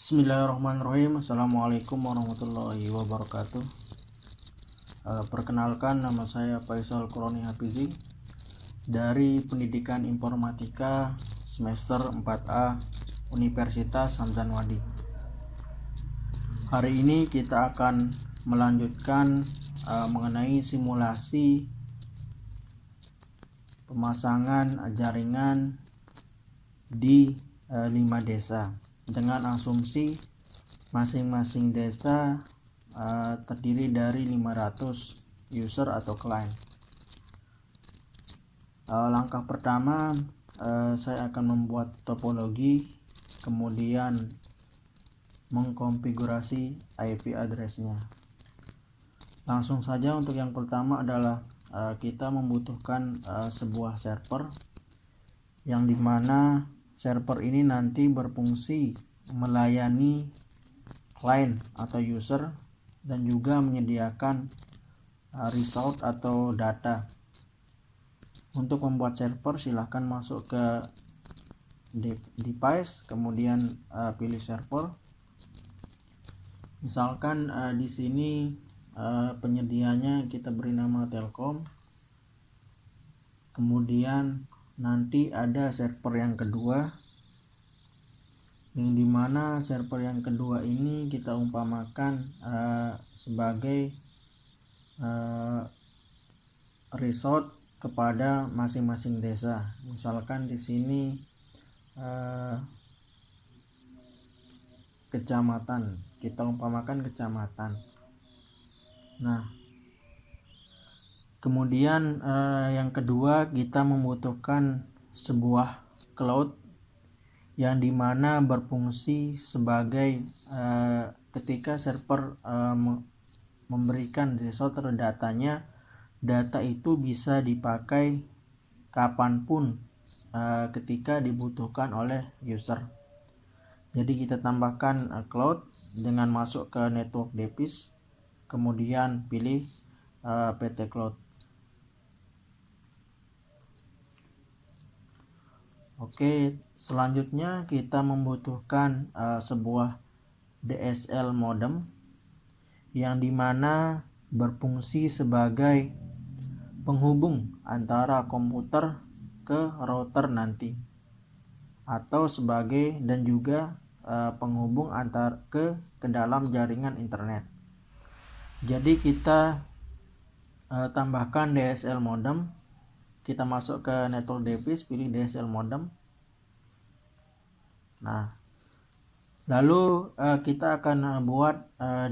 Bismillahirrahmanirrahim. Assalamualaikum warahmatullahi wabarakatuh. Perkenalkan, nama saya Faisal Quroni Hafizi dari Pendidikan Informatika semester 4A Universitas Hamdan Wadi. Hari ini kita akan melanjutkan mengenai simulasi pemasangan jaringan di 5 desa dengan asumsi masing-masing desa terdiri dari 500 user atau client. Langkah pertama, saya akan membuat topologi, kemudian mengkonfigurasi IP address-nya. Langsung saja, untuk yang pertama adalah kita membutuhkan sebuah server yang dimana server ini nanti berfungsi melayani client atau user dan juga menyediakan result atau data. Untuk membuat server, silahkan masuk ke device, kemudian pilih server. Misalkan di sini penyedianya kita beri nama Telkom. Kemudian nanti ada server yang kedua, yang dimana server yang kedua ini kita umpamakan sebagai resort kepada masing-masing desa. Misalkan di sini kecamatan, kita umpamakan kecamatan. Nah, kemudian yang kedua, kita membutuhkan sebuah cloud yang dimana berfungsi sebagai ketika server memberikan result datanya, data itu bisa dipakai kapanpun ketika dibutuhkan oleh user. Jadi kita tambahkan cloud dengan masuk ke network device, kemudian pilih PT Cloud. Oke, selanjutnya kita membutuhkan sebuah DSL modem yang dimana berfungsi sebagai penghubung antara komputer ke router nanti, atau sebagai dan juga penghubung antar ke dalam jaringan internet. Jadi kita tambahkan DSL modem. Kita masuk ke network device, pilih DSL modem. Nah, lalu kita akan buat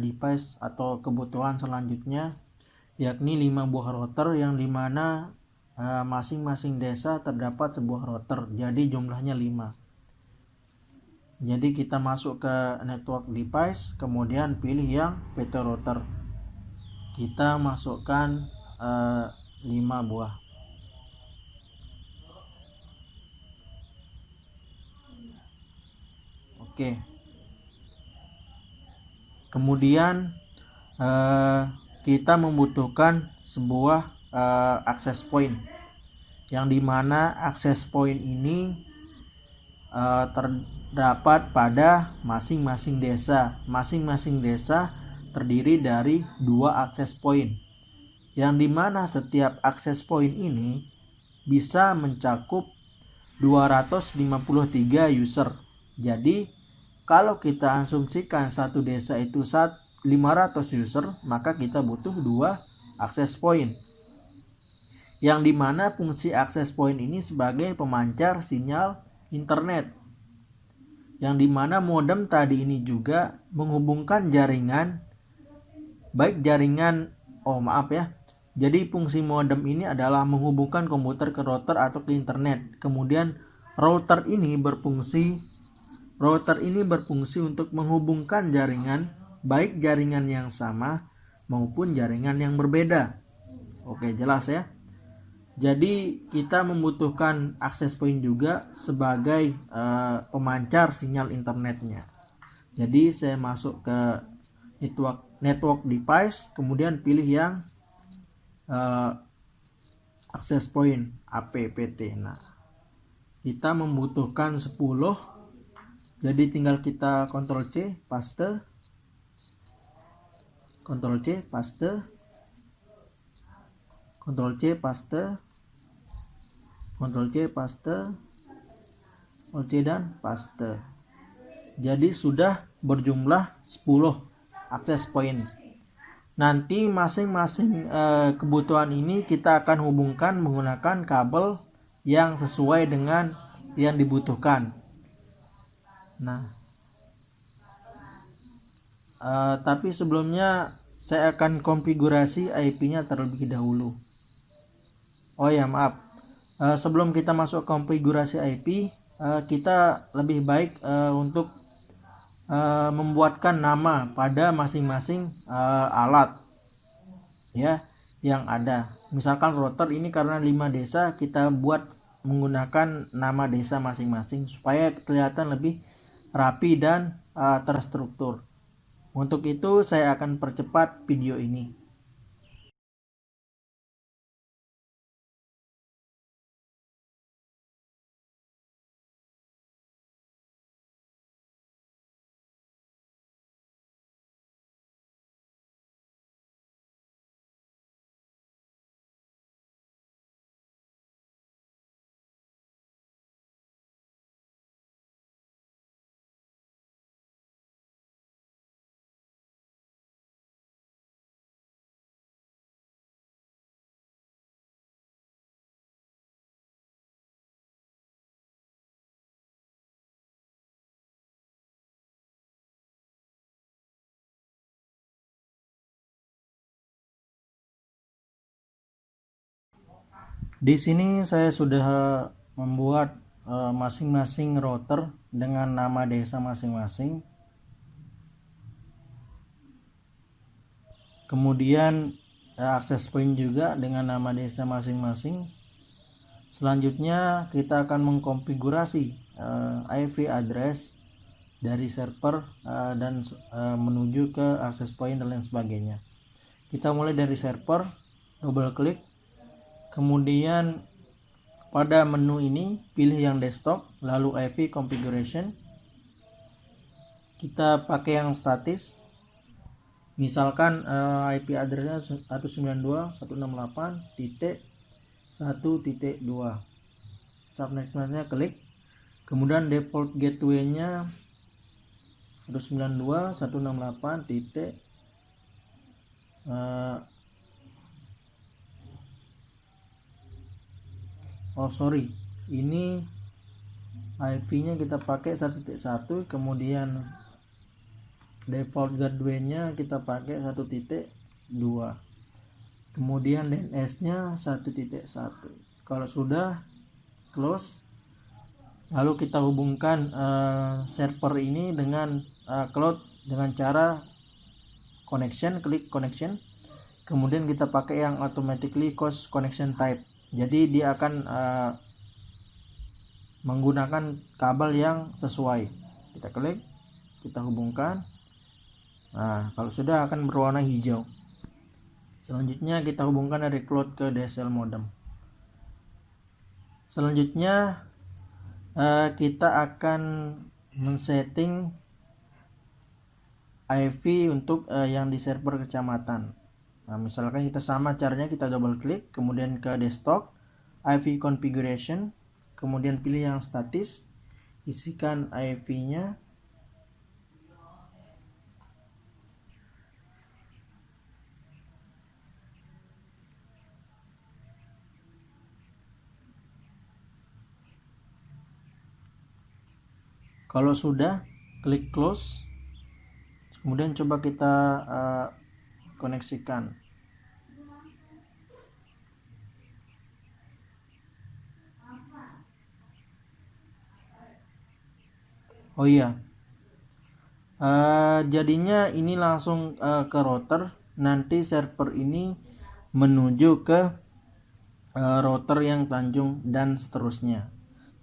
device atau kebutuhan selanjutnya, yakni 5 buah router yang dimana masing-masing desa terdapat sebuah router. Jadi jumlahnya 5. Jadi kita masuk ke network device, kemudian pilih yang PT router. Kita masukkan 5 buah. Oke. Kemudian kita membutuhkan sebuah access point, yang dimana access point ini terdapat pada masing-masing desa. Masing-masing desa terdiri dari 2 access point, yang dimana setiap access point ini bisa mencakup 253 user. Jadi kalau kita asumsikan satu desa itu 500 user, maka kita butuh 2 access point, yang dimana fungsi access point ini sebagai pemancar sinyal internet, yang dimana modem tadi ini juga menghubungkan jaringan, baik jaringan jadi fungsi modem ini adalah menghubungkan komputer ke router atau ke internet. Kemudian router ini berfungsi untuk menghubungkan jaringan, baik jaringan yang sama maupun jaringan yang berbeda. Oke, jelas ya. Jadi kita membutuhkan access point juga sebagai pemancar sinyal internetnya. Jadi saya masuk ke network device, kemudian pilih yang access point APPT. Nah, kita membutuhkan 10 Jadi tinggal kita Ctrl C paste, Ctrl C paste, Ctrl C paste, Ctrl C paste, Ctrl C dan paste. Jadi sudah berjumlah 10 akses point. Nanti masing-masing kebutuhan ini kita akan hubungkan menggunakan kabel yang sesuai dengan yang dibutuhkan. Nah, tapi sebelumnya saya akan konfigurasi IP-nya terlebih dahulu. Oh ya, maaf. Sebelum kita masuk konfigurasi IP, kita lebih baik untuk membuatkan nama pada masing-masing alat ya yang ada. Misalkan router ini karena 5 desa, kita buat menggunakan nama desa masing-masing supaya kelihatan lebih rapi dan terstruktur. Untuk itu saya akan percepat video ini. Di sini saya sudah membuat masing-masing router dengan nama desa masing-masing. Kemudian akses point juga dengan nama desa masing-masing. Selanjutnya kita akan mengkonfigurasi IP address dari server dan menuju ke akses point dan lain sebagainya. Kita mulai dari server, double klik. Kemudian pada menu ini pilih yang desktop, lalu IP configuration. Kita pakai yang statis. Misalkan IP addressnya 192.168.1.2. Subnetnya klik. Kemudian default gateway-nya 192.168. Ini IP-nya kita pakai 1.1, kemudian default gateway-nya kita pakai 1.2, kemudian DNS-nya 1.1. Kalau sudah, close. Lalu kita hubungkan server ini dengan cloud dengan cara connection, klik connection. Kemudian kita pakai yang automatically cause connection type. Jadi dia akan menggunakan kabel yang sesuai. Kita klik, kita hubungkan. Nah, kalau sudah akan berwarna hijau. Selanjutnya kita hubungkan dari cloud ke DSL modem. Selanjutnya kita akan men-setting IP untuk yang di server kecamatan. Nah, misalkan kita sama caranya, kita double klik, kemudian ke desktop, IP configuration, kemudian pilih yang statis, isikan IP-nya. Kalau sudah, klik close. Kemudian coba kita koneksikan. Oh iya, jadinya ini langsung ke router. Nanti server ini menuju ke router yang Tanjung dan seterusnya.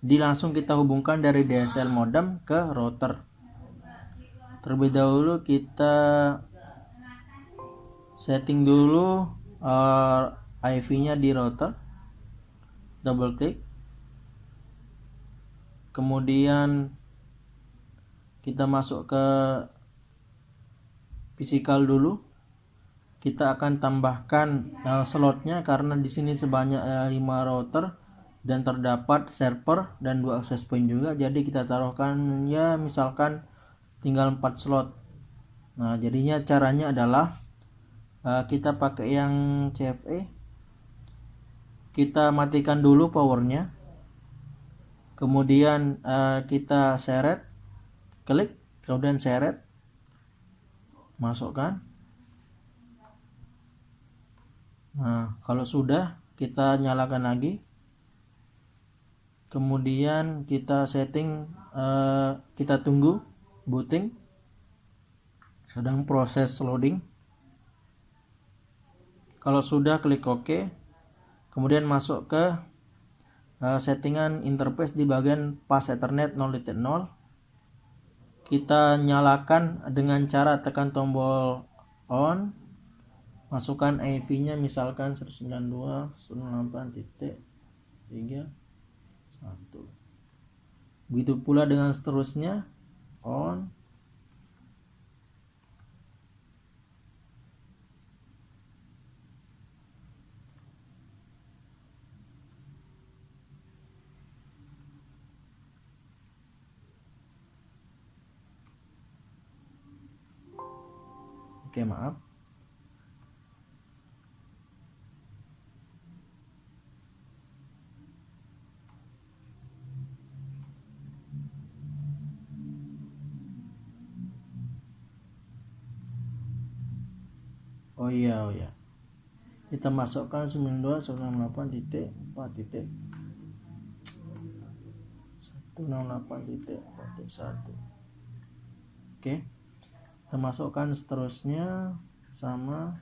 Jadi langsung kita hubungkan dari DSL modem ke router. Terlebih dahulu kita setting dulu IP-nya di router. Double klik. Kemudian kita masuk ke physical dulu. Kita akan tambahkan slotnya karena di sini sebanyak 5 router dan terdapat server dan 2 access point juga. Jadi kita taruhkan ya misalkan tinggal 4 slot. Nah, jadinya caranya adalah kita pakai yang CFE. Kita matikan dulu powernya. Kemudian kita seret, klik, kemudian seret, masukkan. Nah, kalau sudah, kita nyalakan lagi. Kemudian kita setting, kita tunggu booting. Sedang proses loading. Kalau sudah, klik OK. Kemudian masuk ke settingan interface di bagian pas Ethernet 0.0. Kita nyalakan dengan cara tekan tombol on. Masukkan IP-nya misalkan 192.168.3.1. Begitu pula dengan seterusnya, on. Oke, maaf. Oh iya. Kita masukkan 92.168.4.168.4.1. Oke. Kita masukkan seterusnya sama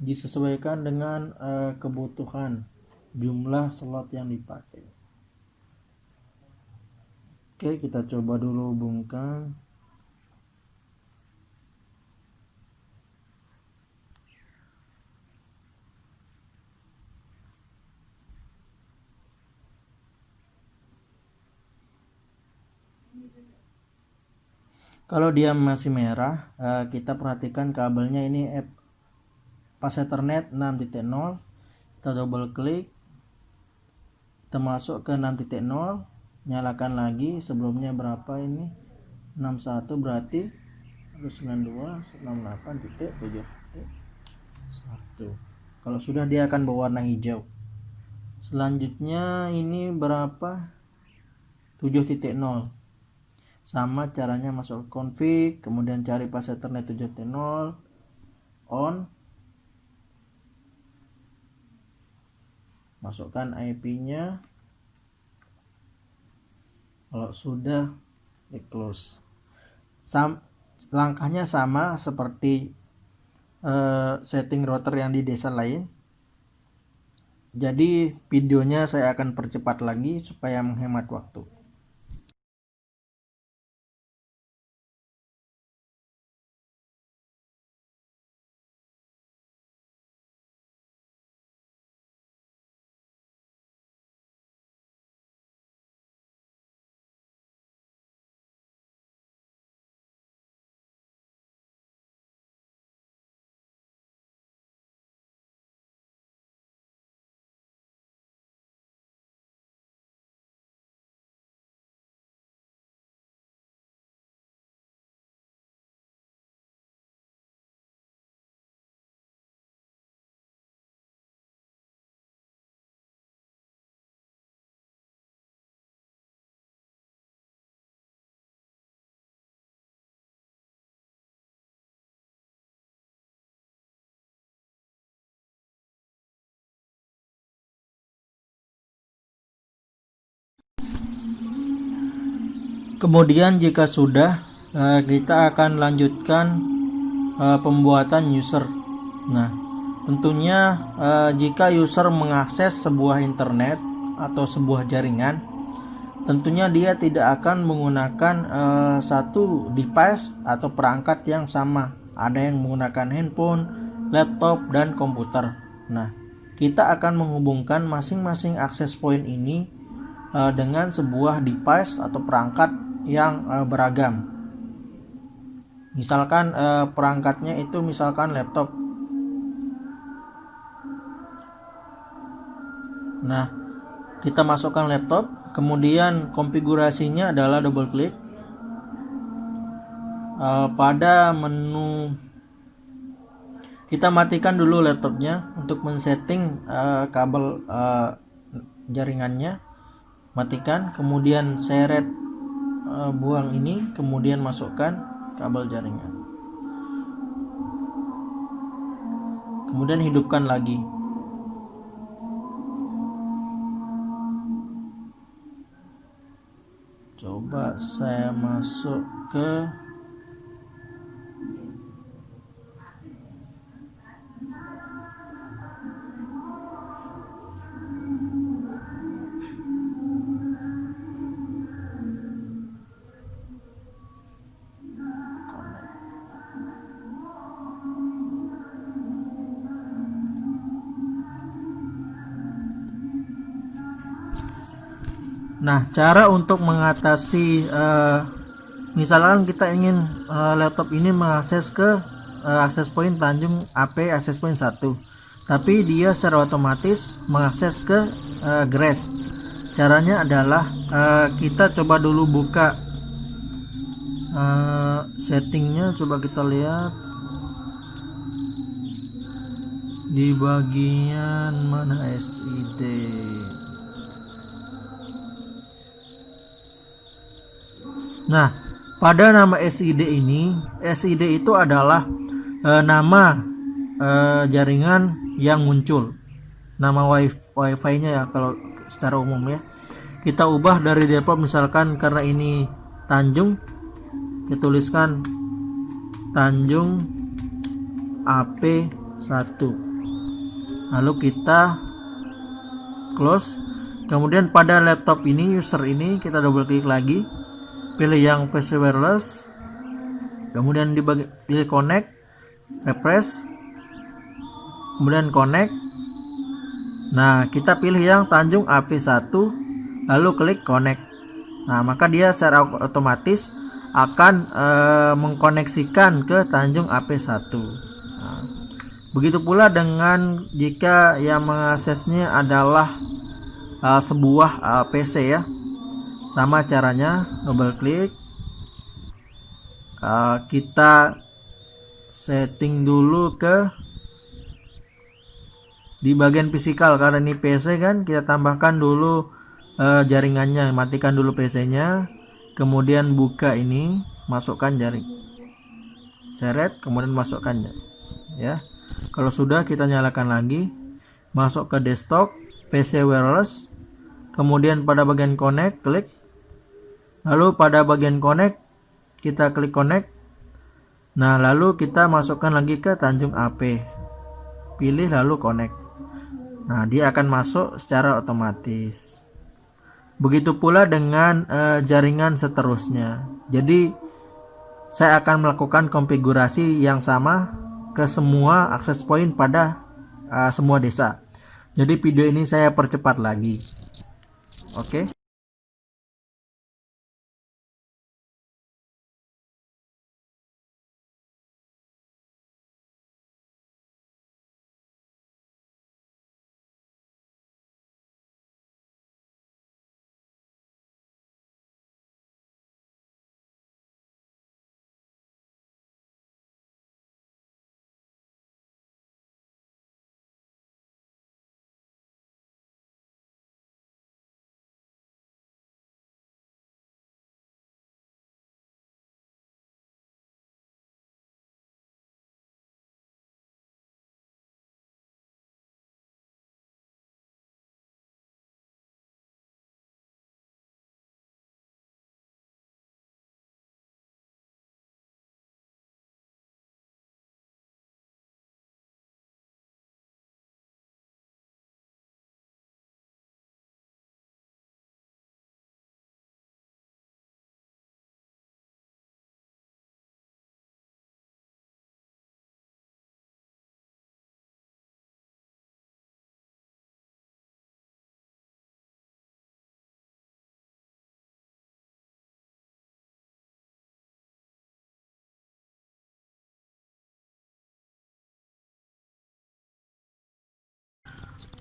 disesuaikan dengan kebutuhan jumlah slot yang dipakai. Oke, kita coba dulu hubungkan. Kalau dia masih merah, kita perhatikan kabelnya ini pas Ethernet 6.0. Kita double klik, kita masuk ke 6.0, nyalakan lagi. Sebelumnya berapa ini? 61, berarti 192.168.7.1. Kalau sudah, dia akan berwarna hijau. Selanjutnya ini berapa? 7.0. Sama caranya, masuk config, kemudian cari pas Ethernet 7.0, on, masukkan IP-nya. Kalau sudah, di close. Langkahnya sama seperti setting router yang di desa lain. Jadi videonya saya akan percepat lagi supaya menghemat waktu. Kemudian jika sudah, kita akan lanjutkan pembuatan user. Nah, tentunya jika user mengakses sebuah internet atau sebuah jaringan, tentunya dia tidak akan menggunakan satu device atau perangkat yang sama. Ada yang menggunakan handphone, laptop, dan komputer. Nah, kita akan menghubungkan masing-masing akses point ini dengan sebuah device atau perangkat yang beragam. Misalkan perangkatnya itu misalkan laptop. Nah, kita masukkan laptop, kemudian konfigurasinya adalah double klik pada menu. Kita matikan dulu laptopnya untuk men-setting kabel jaringannya. Matikan, kemudian seret buang ini, kemudian masukkan kabel jaringan. Kemudian hidupkan lagi. Coba saya masuk ke Nah, cara untuk mengatasi misalkan kita ingin laptop ini mengakses ke akses point Tanjung AP akses point 1, tapi dia secara otomatis mengakses ke Grace. Caranya adalah kita coba dulu buka settingnya, coba kita lihat di bagian mana SID. Nah, pada nama SID ini, SID itu adalah nama jaringan yang muncul, nama wifi-nya ya kalau secara umum ya. Kita ubah dari default, misalkan karena ini Tanjung, kita tuliskan Tanjung AP1, lalu kita close. Kemudian pada laptop ini, user ini, kita double klik lagi, pilih yang PC wireless, kemudian pilih connect, refresh, kemudian connect. Nah, kita pilih yang Tanjung AP1, lalu klik connect. Nah, maka dia secara otomatis akan mengkoneksikan ke Tanjung AP1. Nah, begitu pula dengan jika yang mengaksesnya adalah sebuah PC ya. Sama caranya, double klik, kita setting dulu ke di bagian fisikal, karena ini PC kan, kita tambahkan dulu jaringannya, matikan dulu PC-nya, kemudian buka ini, masukkan jaring, seret, kemudian masukkan ya. Kalau sudah, kita nyalakan lagi, masuk ke desktop PC wireless, kemudian pada bagian connect, klik. Lalu pada bagian connect, kita klik connect. Nah, lalu kita masukkan lagi ke Tanjung AP. Pilih lalu connect. Nah, dia akan masuk secara otomatis. Begitu pula dengan jaringan seterusnya. Jadi, saya akan melakukan konfigurasi yang sama ke semua akses point pada semua desa. Jadi, video ini saya percepat lagi. Oke.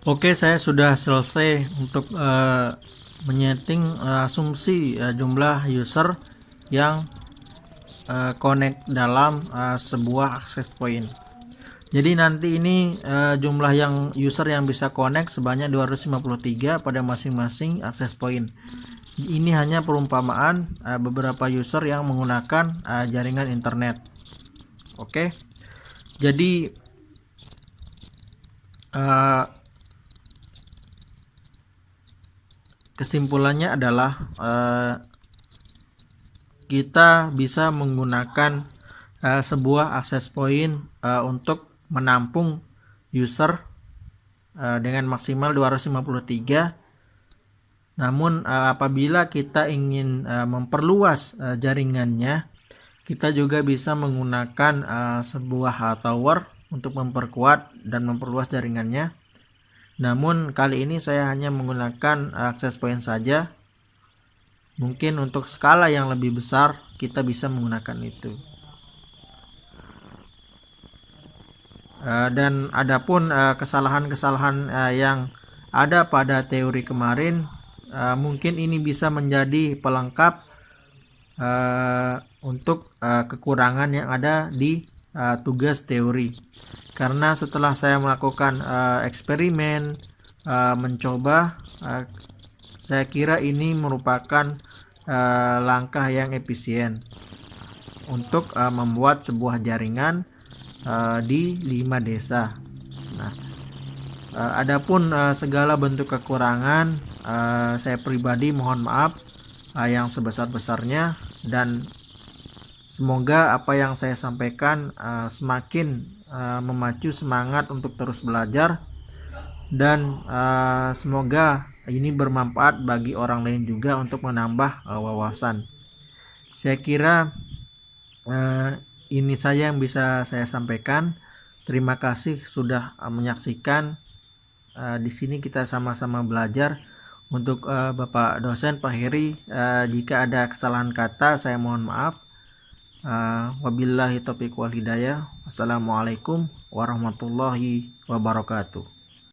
Oke, saya sudah selesai untuk menyeting asumsi jumlah user yang connect dalam sebuah access point. Jadi nanti ini jumlah yang user yang bisa connect sebanyak 253 pada masing-masing access point. Ini hanya perumpamaan beberapa user yang menggunakan jaringan internet. Oke. Jadi kesimpulannya adalah kita bisa menggunakan sebuah access point untuk menampung user dengan maksimal 253. Namun apabila kita ingin memperluas jaringannya, kita juga bisa menggunakan sebuah tower untuk memperkuat dan memperluas jaringannya. Namun kali ini saya hanya menggunakan access point saja. Mungkin untuk skala yang lebih besar kita bisa menggunakan itu. Dan adapun kesalahan-kesalahan yang ada pada teori kemarin, mungkin ini bisa menjadi pelengkap untuk kekurangan yang ada di tugas teori. Karena setelah saya melakukan eksperimen, mencoba, saya kira ini merupakan langkah yang efisien untuk membuat sebuah jaringan di 5 desa. Nah, adapun segala bentuk kekurangan, saya pribadi mohon maaf yang sebesar-besarnya, dan semoga apa yang saya sampaikan semakin memacu semangat untuk terus belajar, dan semoga ini bermanfaat bagi orang lain juga untuk menambah wawasan. Saya kira ini saja yang bisa saya sampaikan. Terima kasih sudah menyaksikan. Di sini kita sama-sama belajar. Untuk Bapak dosen Pak Heri, jika ada kesalahan kata saya mohon maaf. Wabillahi taufiq wal hidayah. Wassalamualaikum warahmatullahi wabarakatuh.